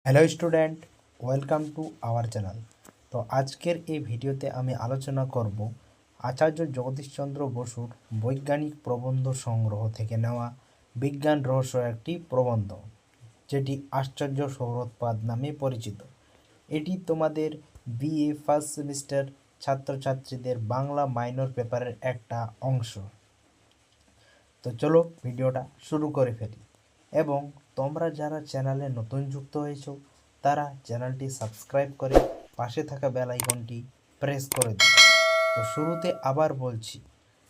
Hello student, welcome to our channel. তো আজকের এই ভিডিওতে আমি আলোচনা করব আচার্য জগদীশচন্দ্র বসুর বৈজ্ঞানিক প্রবন্ধ সংগ্রহ থেকে নেওয়া বিজ্ঞান রহস্য একটি প্রবন্ধ, যেটি আশ্চর্য সৌরোৎপাদ নামে পরিচিত। এটি তোমাদের বিএ ফার্স্ট সেমিস্টার ছাত্রছাত্রীদের বাংলা মাইনর পেপারের একটা অংশ। তো চলো ভিডিওটা শুরু করে ফেলি, এবং তোমরা যারা চ্যানেলে নতুন যুক্ত হয়েছো তারা চ্যানেলটি সাবস্ক্রাইব করে পাশে থাকা বেল আইকনটি প্রেস করে দিও। তো শুরুতে আবার বলছি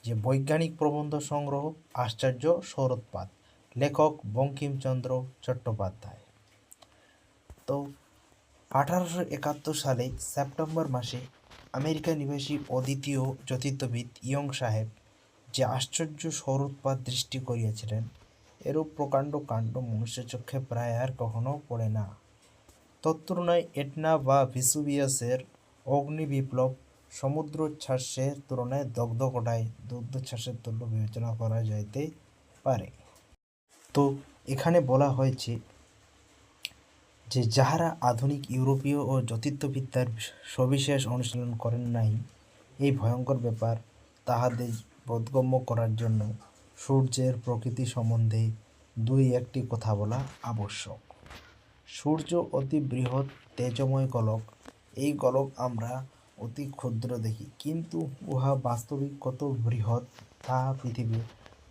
যে বৈজ্ঞানিক প্রবন্ধ সংগ্রহ আশ্চর্য সৌরোৎপাদ, লেখক বঙ্কিমচন্দ্র চট্টোপাধ্যায়। তো 1871 সালে সেপ্টেম্বর মাসে আমেরিকা নিবাসী অদ্বিতীয় জ্যোতির্বিদ ইয়ং সাহেব যে আশ্চর্য সৌরোৎপাদ দৃষ্টি করিয়াছিলেন, এরূপ প্রকাণ্ড কাণ্ড মনুষ্য চক্ষে প্রায় আর কখনো পড়ে না। তৎতুলনায় এটনা বা ভিসুভিয়াসের অগ্নিবিপ্লব সমুদ্রোচ্ছ্বাসের তুলনায় দগ্ধকটায় দুগ্ধোচ্ছ্বাসের তুল্য বিবেচনা করা যাইতে পারে। তো এখানে বলা হয়েছে যে যাহারা আধুনিক ইউরোপীয় ও জ্যোতির্বিদ্যার সবিশেষ অনুশীলন করেন নাই এই ভয়ঙ্কর ব্যাপার, তাহাদের বোধগম্য করার জন্য সূর্যের প্রকৃতি সম্বন্ধে দুই একটি কথা বলা আবশ্যক। সূর্য অতি বৃহৎ তেজময় গোলক। এই গোলক আমরা অতি ক্ষুদ্র দেখি, কিন্তু উহা বাস্তবিক কত বৃহৎ তাহা পৃথিবীর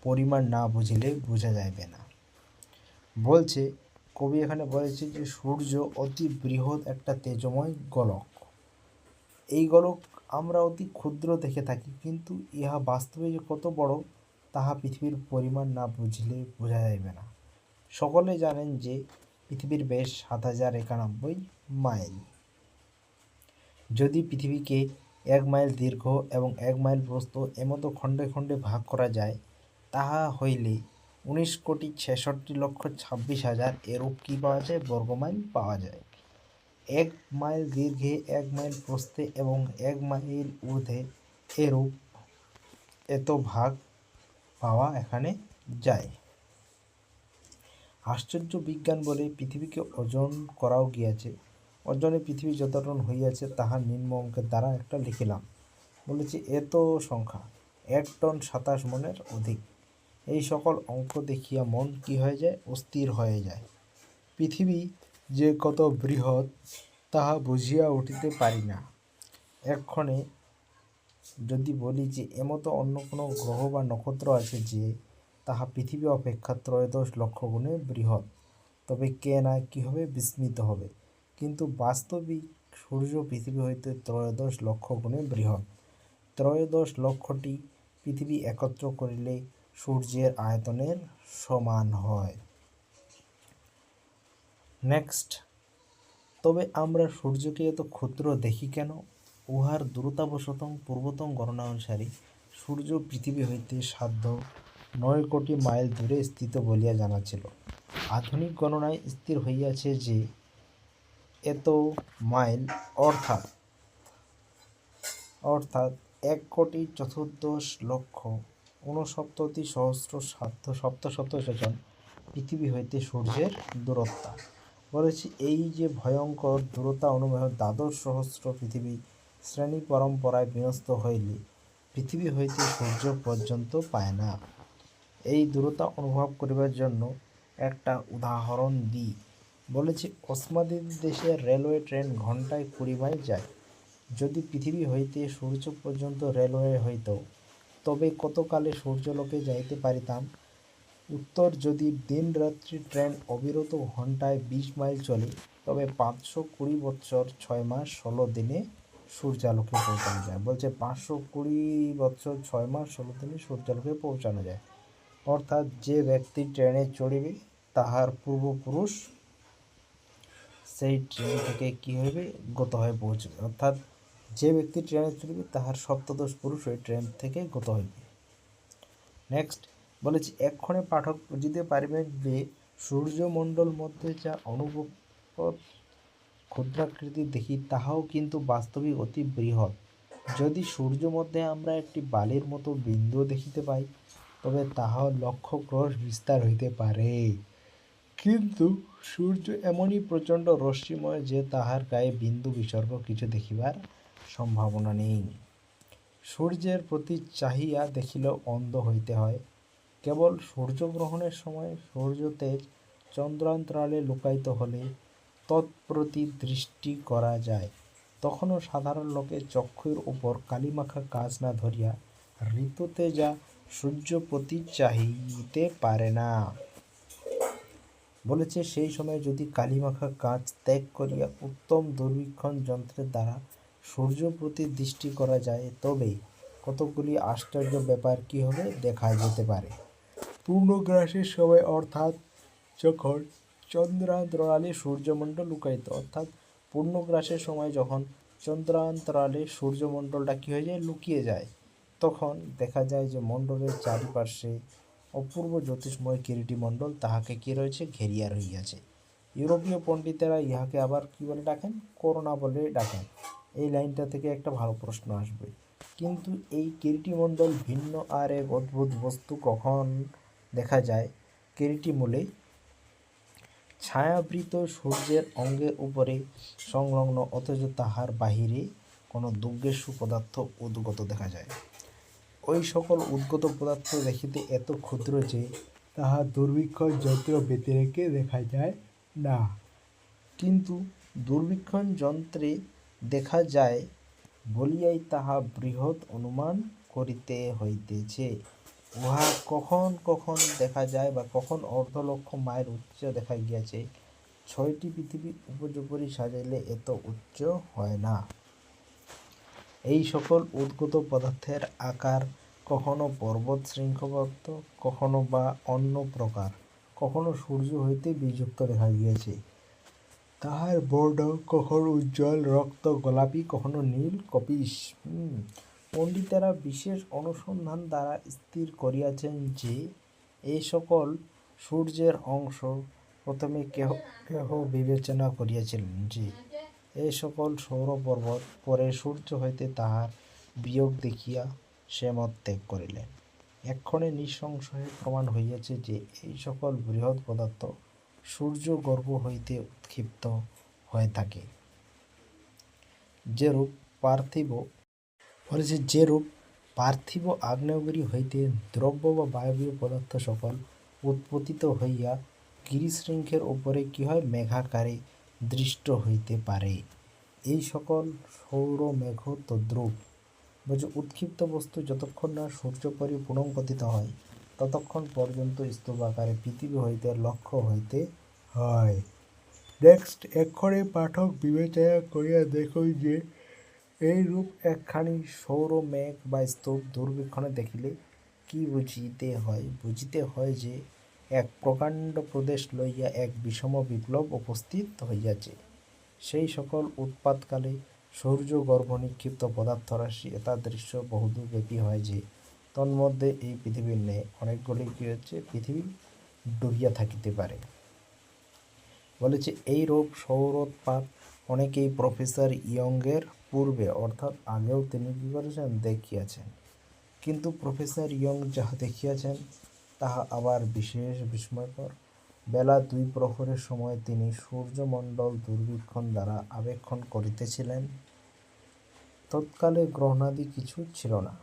পরিমাণ না বুঝিলে বোঝা যাইবে না। বলছে কবি এখানে বলেছে যে সূর্য অতি বৃহৎ একটা তেজময় গোলক। এই গোলক আমরা অতি ক্ষুদ্র দেখে থাকি, কিন্তু ইহা বাস্তবে যে কত বড় তাহা পৃথিবীর পরিমাণ না বুঝলে বোঝা যাইবে না। সকলে জানেন যে পৃথিবীর ব্যাস 7091 মাইল। যদি পৃথিবীকে 1 মাইল দীর্ঘ এবং 1 মাইল প্রস্থ এমতো খণ্ডে খণ্ডে ভাগ করা যায়, তাহা হইলে 19,66,26,000 এরূপ কী পাওয়া যায়? বর্গমাইল পাওয়া যায়। 1 মাইল দীর্ঘে 1 মাইল প্রস্থে এবং 1 মাইল ঊর্ধ্বে এরূপ এত ভাগ পাওয়া এখানে যায়। আশ্চর্য বিজ্ঞান বলে পৃথিবীকে ওজন করাও গিয়াছে। ওজনে পৃথিবী যত টন হইয়াছে তাহা নিম্ন অঙ্কের দ্বারা একটা লিখিলাম। বলেছে এত সংখ্যা 1 টন 27 মণের অধিক। এই সকল অঙ্ক দেখিয়া মন কি হয়ে যায়? অস্থির হয়ে যায়। পৃথিবী যে কত বৃহৎ তাহা বুঝিয়া উঠিতে পারি না। এক্ষণে যদি বলি যে এমতো অন্য কোনো গ্রহ বা নক্ষত্র আছে যে তাহা পৃথিবী অপেক্ষা 13 লক্ষ গুণে বৃহৎ, তবে কে না কি হবে? বিস্মিত হবে। কিন্তু বাস্তবিক সূর্য পৃথিবী হইতে 13 লক্ষ গুণে বৃহৎ। 13 লক্ষটি পৃথিবী একত্র করিলে সূর্যের আয়তনের সমান হয়। নেক্সট, তবে আমরা সূর্যকে এত ক্ষুদ্র দেখি কেন? উহার দূরতাবশত পূর্বতন গণনা অনুসারে সূর্য পৃথিবী হইতে সাধ্য 9 কোটি মাইল দূরে স্থিত বলিয়া জানা ছিল। আধুনিক গণনায় স্থির হইয়াছে যে এত মাইল অর্থাৎ 1,14,64,69,700 যোজন পৃথিবী হইতে সূর্যের দূরত্ব। বলেছি এই যে ভয়ঙ্কর দূরতা অনুমেয় 12 সহস্র পৃথিবী শ্রেণী পরম্পরায় বিন্যস্ত হইলে পৃথিবী হইতে সূর্য পর্যন্ত পায় না। এই দূরতা অনুভব করিবার জন্য একটা উদাহরণ দিই। বলেছি ওসমানীয় দেশের রেলওয়ে ট্রেন ঘন্টায় 20 মাইল যায়। যদি পৃথিবী হইতে সূর্য পর্যন্ত রেলওয়ে হইত, তবে কতকালে সূর্যলোকে যাইতে পারিতাম? উত্তর, যদি দিন রাত্রি ট্রেন অবিরত ঘন্টায় 20 মাইল চলে, তবে 520 বৎসর 6 মাস 16 দিনে সূর্যালোকে পৌঁছানো যায়। বলছে 520 বৎসর 6 মাস 16 দিনে সূর্যালোকে পৌঁছানো যায়। অর্থাৎ যে ব্যক্তি ট্রেনে চড়িবে তাহার পূর্বপুরুষ সেই ট্রেন থেকে কি হইবে? গত হয়ে পৌঁছবে। অর্থাৎ যে ব্যক্তি ট্রেনে চড়িবে তাহার সপ্তদশ পুরুষ ওই ট্রেন থেকে গত হইবে। নেক্সট বলেছি এক্ষণে পাঠক বুঝিতে পারিবেন যে সূর্যমণ্ডল মধ্যে যা অনুভব ক্ষুদ্রাকৃতি দেখি তাহাও কিন্তু বাস্তবিক অতি বৃহৎ। যদি সূর্য মধ্যে আমরা একটি বালির মতো বিন্দু দেখিতে পাই, তবে তাহাও লক্ষ ক্রোশ বিস্তার হইতে পারে। কিন্তু সূর্য এমনই প্রচণ্ড রশ্মিময় যে তাহার গায়ে বিন্দু বিসর্গ কিছু দেখিবার সম্ভাবনা নেই। সূর্যের প্রতি চাহিয়া দেখিলেও অন্ধ হইতে হয়। কেবল সূর্যগ্রহণের সময় সূর্যতেজ চন্দ্রান্তরালে লুকায়িত হলে তৎপ্রতি দৃষ্টি করা যায়। তখনও সাধারণ লোকের চক্ষুর উপর কালিমাখা কাঁচ না ধরিয়া ঋতুতেজা সূর্যপ্রতি চাহিতে পারে না। বলেছে সেই সময় যদি কালিমাখা কাঁচ ত্যাগ করিয়া উত্তম দূরবীক্ষণ যন্ত্রের দ্বারা সূর্যপ্রতি দৃষ্টি করা যায় তবে কতকগুলি আশ্চর্য ব্যাপার কি হবে দেখা যেতে পারে। পূর্ণগ্রাসের সময় অর্থাৎ যখন চন্দ্রান্তরালে সূর্যমণ্ডল লুকায়িত অর্থাৎ পূর্ণগ্রাসের সময় যখন চন্দ্রান্তরালে সূর্যমণ্ডলটা কী হয়ে যায় লুকিয়ে যায় তখন দেখা যায় যে মণ্ডলের চারিপার্শ্বে অপূর্ব জ্যোতিষময় কিরীটিমণ্ডল তাহাকে কী রয়েছে ঘেরিয়া রহিয়াছে। ইউরোপীয় পণ্ডিতেরা ইহাকে আবার কী বলে ডাকেন? করোনা বলে ডাকেন। এই লাইনটা থেকে একটা ভালো প্রশ্ন আসবে। কিন্তু এই কিরীটিমণ্ডল ভিন্ন আর এক অদ্ভুত বস্তু কখন দেখা যায়? কিরীটিমূলে ছায়াবৃত সূর্যের অঙ্গের উপরে সংলগ্ন অথচ তাহার বাহিরে কোনো দুর্গেশু পদার্থ উদ্গত দেখা যায়। ওই সকল উদ্গত পদার্থ দেখিতে এত ক্ষুদ্র যে তাহা দূরবীক্ষণ যন্ত্র ব্যতিরেকে দেখা যায় না, কিন্তু দূরবীক্ষণ যন্ত্রে দেখা যায় বলিয়াই তাহা বৃহৎ অনুমান করিতে হইতেছে। উহা কখন কখন দেখা যায় বা কখন অর্ধলক্ষ মাইল উচ্চ দেখা গিয়াছে। 6টি পৃথিবী উপর্যুপরি সাজাইলে এত উচ্চ হয় না। এই সকল উদ্গত পদার্থের আকার কখনো পর্বত শৃঙ্খবদ্ধ, কখনো বা অন্য প্রকার, কখনো সূর্য হইতে বিযুক্ত দেখা গিয়াছে। তাহার বর্ণ কখনো উজ্জ্বল রক্ত গোলাপি, কখনো নীল কপিস। পণ্ডিতেরা বিশেষ অনুসন্ধান দ্বারা স্থির করিয়াছেন যে এই সকল সূর্যের অংশ। প্রথমে কেহ কেহ বিবেচনা করিয়াছিলেন যে এই সকল সৌরপর্বত, পরে সূর্য হইতে তাহার বিয়োগ দেখিয়া সে মত ত্যাগ করিলেন। এক্ষণে নিঃসংশয়ে প্রমাণ হইয়াছে যে এই সকল বৃহৎ পদার্থ সূর্যগর্ভ হইতে উৎক্ষিপ্ত হয়ে থাকে। যেরূপ পার্থিব আগ্নেয়গিরি হইতে দ্রব্য বা বায়বীয় পদার্থ সকল উৎপতিত হইয়া গিরিশৃঙ্গের উপরে কি হয় মেঘাকারে দৃষ্ট হইতে পারে, এই সকল সৌরমেঘ তদ্রূপ। বলছে উৎক্ষিপ্ত বস্তু যতক্ষণ না সূর্য পরিপূর্ণ পতিত হয় ততক্ষণ পর্যন্ত স্তূপ আকারে পৃথিবী হইতে লক্ষ্য হইতে হয়। নেক্সট, এক্ষণে পাঠক বিবেচনা করিয়া দেখুন যে এইরূপ একখানি সৌর মেঘ বা স্তূপ দূরবীক্ষণে দেখিলে কি বুঝিতে হয়? বুঝিতে হয় যে এক প্রকাণ্ড প্রদেশ লইয়া এক বিষম বিপ্লব উপস্থিত হইয়াছে। সেই সকল উৎপাতকালে সূর্যগর্ভ নিক্ষিপ্ত পদার্থরাশি এতাদৃশ্য বহুদূর ব্যাপী হয় যে তন্মধ্যে এই পৃথিবীর ন্যায় অনেকগুলি কী হচ্ছে পৃথিবী ডুবিয়া থাকিতে পারে। বলেছে এইরূপ সৌরোৎপাত অনেকেই প্রফেসর ইয়ংয়ের পূর্বে অর্থাৎ আগেও তিনি কী করেছেন দেখিয়াছেন, কিন্তু প্রফেসর ইয়ং যাহা দেখিয়াছেন তাহা আবার বিশেষ বিস্ময়কর। বেলা 2 প্রহরের সময় তিনি সূর্যমণ্ডল দূরবীক্ষণ দ্বারা আবেক্ষণ করিতেছিলেন। তৎকালে গ্রহণাদি কিছু ছিল না।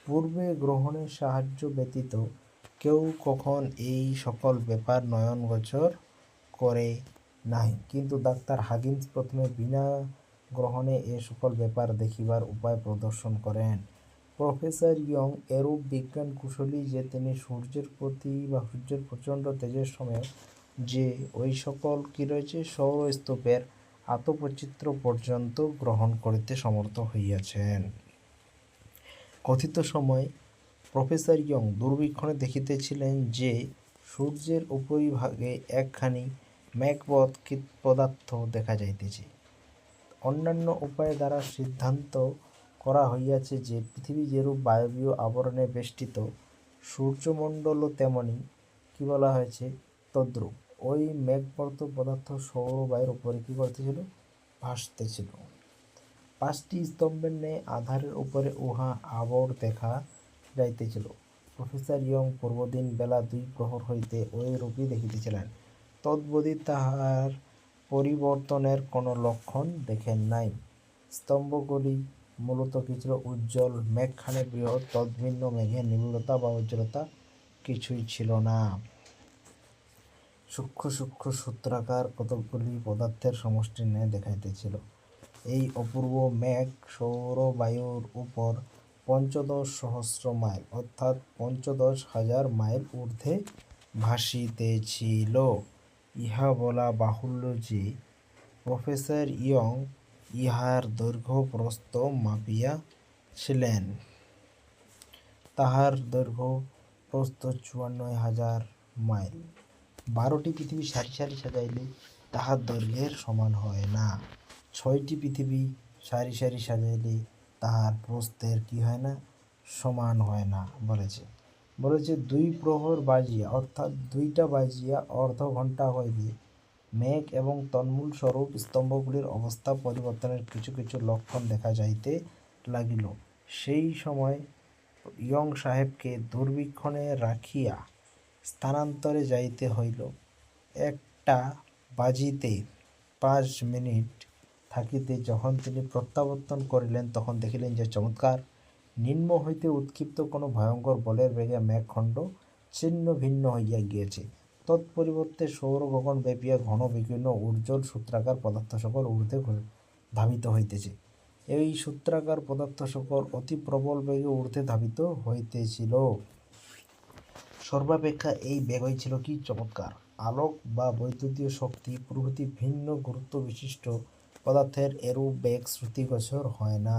পূর্বে গ্রহণের সাহায্য ব্যতীত কেউ কখন এই সকল ব্যাপার নয়নগোচর করে নাই, কিন্তু ডাক্তার হাগিন্স প্রথমে বিনা গ্রহণে এ সকল ব্যাপার দেখিবার উপায় প্রদর্শন করেন। প্রফেসর ইয়ং এরূপ বিজ্ঞান কুশলী যে তিনি সূর্যের প্রতি বা সূর্যের প্রচণ্ড তেজের সময় যে ওই সকল কী রয়েছে সৌরস্তূপের আতপচিত্র পর্যন্ত গ্রহণ করিতে সমর্থ হইয়াছেন। কথিত সময় প্রফেসর ইয়ং দূরবীক্ষণে দেখিতেছিলেন যে সূর্যের উপরিভাগে একখানি মেঘবৎ পদার্থ দেখা যাইতেছে। অন্যান্য উপায় দ্বারা সিদ্ধান্ত করা হইয়াছে যে পৃথিবী যেরূপ বায়বীয় আবরণে বেষ্টিত, সূর্যমণ্ডলও তেমনি কী বলা হয়েছে তদ্রূপ ওই মেঘবৎ পদার্থ সৌরবায়ুর উপরে কী করতেছিল ভাসতেছিল। 5টি স্তম্ভের ন্যায় আধারের উপরে উহা আবর দেখা যাইতেছিল। প্রফেসর ইয়ং পূর্বদিন বেলা 2 প্রহর হইতে ওই রূপই দেখিতেছিলেন। তদবধি তাহার পরিবর্তনের কোনো লক্ষণ দেখেন নাই। স্তম্ভগুলি মূলত কিছুটা উজ্জ্বল, মেঘখানে বৃহৎ, তদ্ভিন্ন মেঘে নিবিড়তা বা উজ্জ্বলতা কিছুই ছিল না। সূক্ষ্ম সূক্ষ্ম সূত্রাকার কতকগুলি পদার্থের সমষ্টির ন্যায় দেখাইতেছিল। এই অপূর্ব মেঘ সৌরবায়ুর উপর ১৫,০০০ মাইল অর্থাৎ ১৫,০০০ মাইল ঊর্ধ্বে ভাসিতেছিল। ইহা বলা বাহুল্য যে প্রফেসর ইয়ং ইহার দৈর্ঘ্য প্রস্থ মাপিয়াছিলেন। তাহার দৈর্ঘ্য প্রস্থ ৫৪,০০০ মাইল। ১২টি পৃথিবী সারি সারি সাজাইলে তাহার দৈর্ঘ্যের সমান হয় না। ৬টি পৃথিবী সারি সারি সাজাইলে তাহার প্রস্থের কি হয় না, সমান হয় না বলেছে। ২ প্রহর বাজিয়া অর্থাৎ ২টা বাজিয়া অর্ধ ঘণ্টা হইলে মেঘ এবং তন্মূল স্বরূপ স্তম্ভগুলির অবস্থা পরিবর্তনের কিছু কিছু লক্ষণ দেখা যাইতে লাগিল। সেই সময় ইয়ং সাহেবকে দুর্বীক্ষণে রাখিয়া স্থানান্তরে যাইতে হইল। ১টা বাজিতে ৫ মিনিট থাকিতে যখন তিনি প্রত্যাবর্তন করিলেন তখন দেখিলেন যে চমৎকার নিম্ন হইতে উৎক্ষিপ্ত কোনো ভয়ঙ্কর বলের বেগে মেঘখণ্ড ছিন্ন ভিন্ন হইয়া গিয়াছে। তৎপরিবর্তে সৌরগগন ব্যাপিয়া ঘন বিকীর্ণ উজ্জ্বল সূত্রাকার পদার্থ সকল ঊর্ধ্বে ধাবিত হইতেছে। এই সূত্রাকার পদার্থ সকল অতি প্রবল বেগে ঊর্ধ্বে ধাবিত হইতেছিল। সর্বাপেক্ষা এই বেগই ছিল কি চমৎকার! আলোক বা বৈদ্যুতীয় শক্তি প্রভৃতি ভিন্ন গুরুত্ব বিশিষ্ট পদার্থের এরূপ বেগ শ্রুতিগোচর হয় না।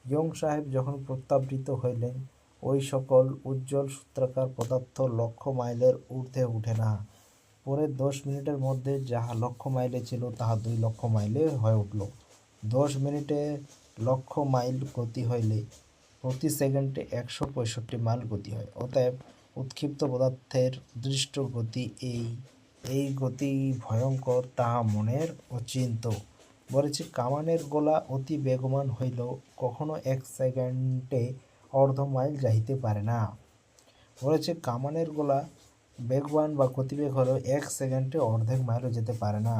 ইয়ং সাহেব যখন প্রত্যাবৃত হইলেন, ওই সকল উজ্জ্বল সূত্রাকার পদার্থ লক্ষ মাইলের ঊর্ধ্বে উঠে না। পরে ১০ মিনিটের মধ্যে যাহা লক্ষ মাইলে ছিল তাহা ২ লক্ষ মাইলে হয়ে উঠল। ১০ মিনিটে লক্ষ মাইল গতি হইলে প্রতি সেকেন্ডে ১৬৫ মাইল গতি হয়। অতএব উৎক্ষিপ্ত পদার্থের দৃষ্ট গতি এই গতি ভয়ঙ্কর তাহা মনের অচিন্ত। বলেছে কামানের গোলা অতি বেগবান হইলেও কখনো ১ সেকেন্ডে অর্ধ মাইল যাইতে পারে না। বলেছে কামানের গোলা বেগবান বা গতিবেগ হলেও ১ সেকেন্ডে অর্ধেক মাইলও যেতে পারে না।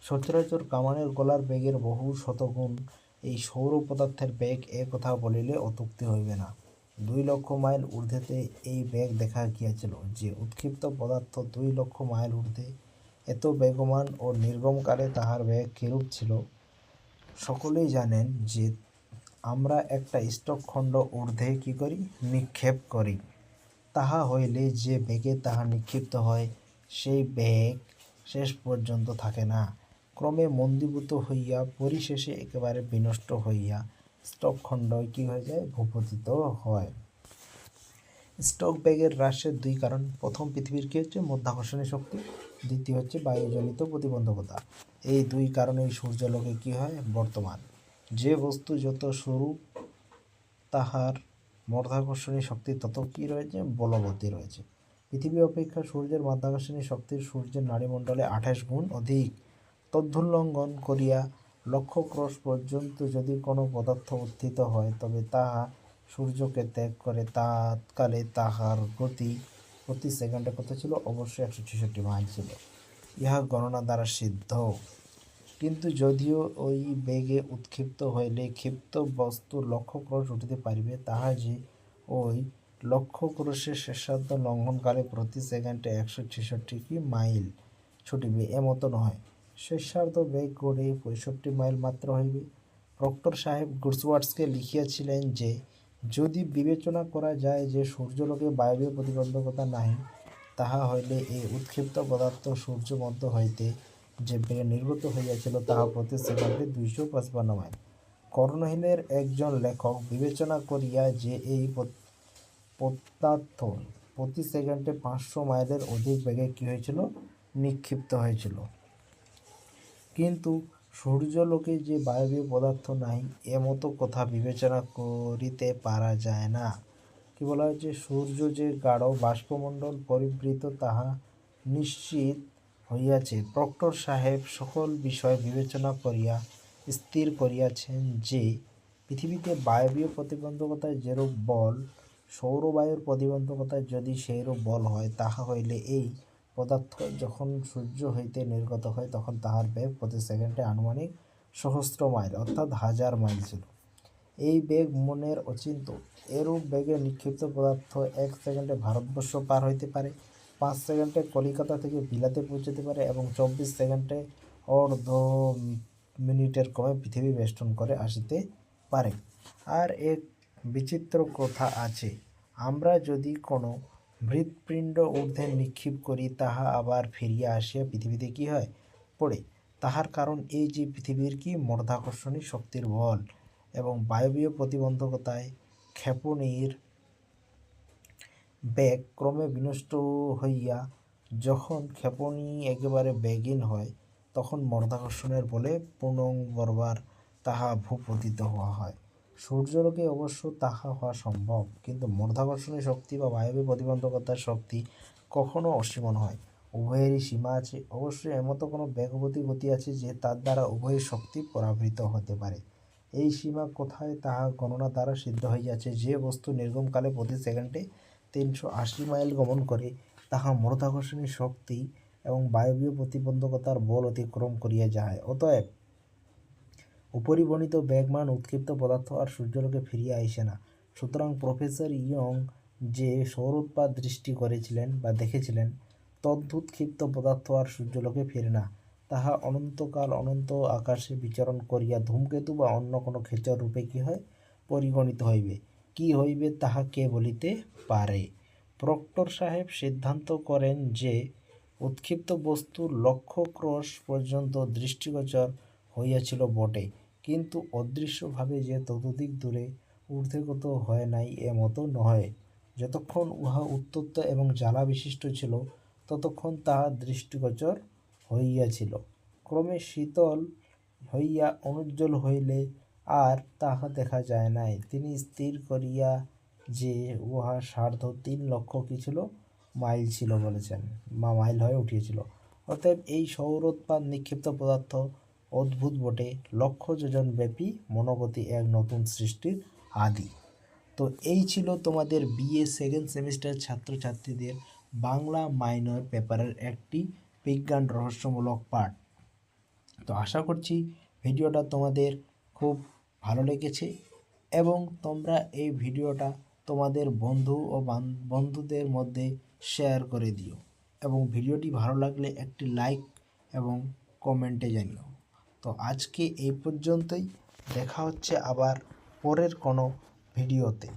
সচরাচর কামানের গোলার বেগের বহু শতগুণ এই সৌর পদার্থের বেগ, এ কথা বলিলে অত্যুক্তি হইবে না। ২ লক্ষ মাইল ঊর্ধ্বেতে এই বেগ দেখা গিয়াছিল। যে উৎক্ষিপ্ত পদার্থ ২ লক্ষ মাইল ঊর্ধ্বে এত বেগবান ও নির্গমকালে তাহার বেগ কিরূপ ছিল সকলেই জানেন। যে আমরা একটা স্টকখণ্ড ঊর্ধ্বে কি করি, নিক্ষেপ করি, তাহা হইলে যে বেগে তাহা নিক্ষিপ্ত হয় সেই বেগ শেষ পর্যন্ত থাকে না, ক্রমে মন্দীভূত হইয়া পরিশেষে একেবারে বিনষ্ট হইয়া স্টকখণ্ড কি হয়ে যায়, ভূপতিত হয়। স্টক বেগের হ্রাসের ২ কারণ। প্রথম, পৃথিবীর কি হচ্ছে, মধ্যাকর্ষণী শক্তি। দ্বিতীয় হচ্ছে বায়ুজনিত প্রতিবন্ধকতা। এই ২ কারণেই সূর্যলোকে কি হয়, বর্তমান। যে বস্তু যত সরু তাহার মধ্যাকর্ষণী শক্তি তত কি রয়েছে, বলবতী রয়েছে। পৃথিবী অপেক্ষা সূর্যের মাধ্যাকর্ষণী শক্তির সূর্যের নাড়িমণ্ডলে ২৮ গুণ অধিক। তদুল্লঙ্ঘন করিয়া লক্ষ ক্রোশ পর্যন্ত যদি কোনো পদার্থ উত্থিত হয় তবে তাহা সূর্যকে ত্যাগ করে তৎকালে তাহার গতি প্রতি সেকেন্ডে কত ছিল, অবশ্যই ১৬৬ মাইল ছিল। ইহা গণনা দ্বারা সিদ্ধ। কিন্তু যদিও ওই বেগে উৎক্ষিপ্ত হইলে ক্ষিপ্ত বস্তু লক্ষ ক্রোশ উঠিতে পারিবে, তাহা যে ওই লক্ষ ক্রোশের শেষার্ধ লঙ্ঘনকালে প্রতি সেকেন্ডে ১৬৬ মাইল ছুটিবে এমত নয়। শেষার্ধ বেগ গড়ে ৬৫ মাইল মাত্র হইবে। প্রক্টর সাহেব গুডসওয়ার্থকে লিখিয়াছিলেন যে যদি বিবেচনা করা যায় যে সূর্যলোকে বায়বীয় প্রতিবন্ধকতা নাহি, তাহা হইলে এই উৎক্ষিপ্ত পদার্থ সূর্য মধ্য হইতে যে বেগে নির্গত হইয়াছিল তাহা প্রতি সেকেন্ডে ২৫৫ মাইল। কর্ণহিলের একজন লেখক বিবেচনা করিয়া যে এই পদার্থ প্রতি সেকেন্ডে ৫০০ মাইলের অধিক বেগে কি হয়েছিল, নিক্ষিপ্ত হয়েছিল। কিন্তু সূর্যলোকে যে বায়বীয় পদার্থ নাই এমত কথা বিবেচনা করিতে পারা যায় না। কি বলা হয়েছে, সূর্য যে গাঢ় বাষ্পমণ্ডল পরিবৃত তাহা নিশ্চিত হইয়াছে। প্রক্টর সাহেব সকল বিষয় বিবেচনা করিয়া স্থির করিয়াছেন যে পৃথিবীতে বায়বীয় প্রতিবন্ধকতায় যেরূপ বল সৌরবায়ুর প্রতিবন্ধকতায় যদি সেইরূপ বল হয়, তাহা হইলে এই পদার্থ যখন সূর্য হইতে নির্গত হয় তখন তাহার বেগ প্রতি সেকেন্ডে আনুমানিক সহস্র মাইল অর্থাৎ 1000 মাইল ছিল। এই বেগ মনের অচিন্ত। এরূপ বেগে নিক্ষিপ্ত পদার্থ 1 সেকেন্ডে ভারতবর্ষ পার হইতে পারে, 5 সেকেন্ডে কলিকাতা থেকে বিলাতে পৌঁছাতে পারে এবং 24 সেকেন্ডে অর্ধ মিনিটের ক্রমে পৃথিবী বেষ্টন করে আসিতে পারে। আর এক বিচিত্র কথা আছে, আমরা যদি কোনো হৃৎপিণ্ড ঊর্ধ্বে নিক্ষেপ করি, তাহা আবার ফিরিয়া আসিয়া পৃথিবীতে কি হয়, পড়ে। তাহার কারণ এই যে পৃথিবীর কি মধ্যাকর্ষণী শক্তির বল এবং বায়বীয় প্রতিবন্ধকতায় ক্ষেপণীর বেগ ক্রমে বিনষ্ট হইয়া যখন ক্ষেপণী একেবারে বেগহীন হয়, তখন মধ্যাকর্ষণের বলে পুনর্বার তাহা ভূপতিত হওয়া হয়। সূর্যলোকে অবশ্য তাহা হওয়া সম্ভব, কিন্তু মধ্যাকর্ষণী শক্তি বা বায়বীয় প্রতিবন্ধকতার শক্তি কখনো অসীম নয়, উভয়েরই সীমা আছে। অবশ্যই এমতো কোনো বেগবতী গতি আছে যে তার দ্বারা উভয়ের শক্তি পরাবৃত হতে পারে। এই সীমা কোথায় তাহা গণনা দ্বারা সিদ্ধ হইয়াছে। যে বস্তু নির্গমকালে প্রতি সেকেন্ডে 380 মাইল গমন করে, তাহা মধ্যাকর্ষণী শক্তি এবং বায়বীয় প্রতিবন্ধকতার বল অতিক্রম করিয়া যায়। অতএব উপরিবর্ণিত বেগমান উৎক্ষিপ্ত পদার্থ আর সূর্যলোকে ফিরিয়া আইসে না। সুতরাং প্রফেসর ইয়ং যে সৌরোৎপাত দৃষ্টি করেছিলেন বা দেখেছিলেন, তদুৎক্ষিপ্ত পদার্থ আর সূর্যলোকে ফিরে না, তাহা অনন্তকাল অনন্ত আকাশে বিচরণ করিয়া ধূমকেতু বা অন্য কোনো খেচর রূপে কি হয়, পরিগণিত হইবে। কি হইবে তাহা কে বলিতে পারে? প্রক্টর সাহেব সিদ্ধান্ত করেন যে উৎক্ষিপ্ত বস্তু লক্ষ্য ক্রোশ পর্যন্ত দৃষ্টিগোচর হইয়াছিল বটে, কিন্তু অদৃশ্যভাবে যে ততোধিক দূরে ঊর্ধ্বগত হয় নাই এ মত নহে। যতক্ষণ উহা উত্তপ্ত এবং জ্বালা বিশিষ্ট ছিল, ততক্ষণ তাহা দৃষ্টিগোচর হইয়াছিল। ক্রমে শীতল হইয়া অনুজ্জ্বল হইলে আর তাহা দেখা যায় নাই। তিনি স্থির করিয়া যে উহা 3.5 লক্ষ কি ছিল, মাইল ছিল বলেছেন, বা মাইল হয়ে উঠিয়াছিল। অতএব এই সৌরোৎপাত নিক্ষিপ্ত পদার্থ অদ্ভুত বটে, লক্ষ যোজন ব্যাপী মনোগতি এক নতুন সৃষ্টির আদি। তো এই ছিল তোমাদের বিএ সেকেন্ড সেমিস্টার ছাত্রছাত্রীদের বাংলা মাইনর পেপারের একটি বিজ্ঞান রহস্যমূলক পাঠ। তো আশা করছি ভিডিওটা তোমাদের খুব ভালো লেগেছে এবং তোমরা এই ভিডিওটা তোমাদের বন্ধু ও বন্ধুদের মধ্যে শেয়ার করে দিও এবং ভিডিওটি ভালো লাগলে একটি লাইক এবং কমেন্টে জানিও। তো আজকে এই পর্যন্তই, দেখা হচ্ছে আবার পরের কোনো ভিডিওতে।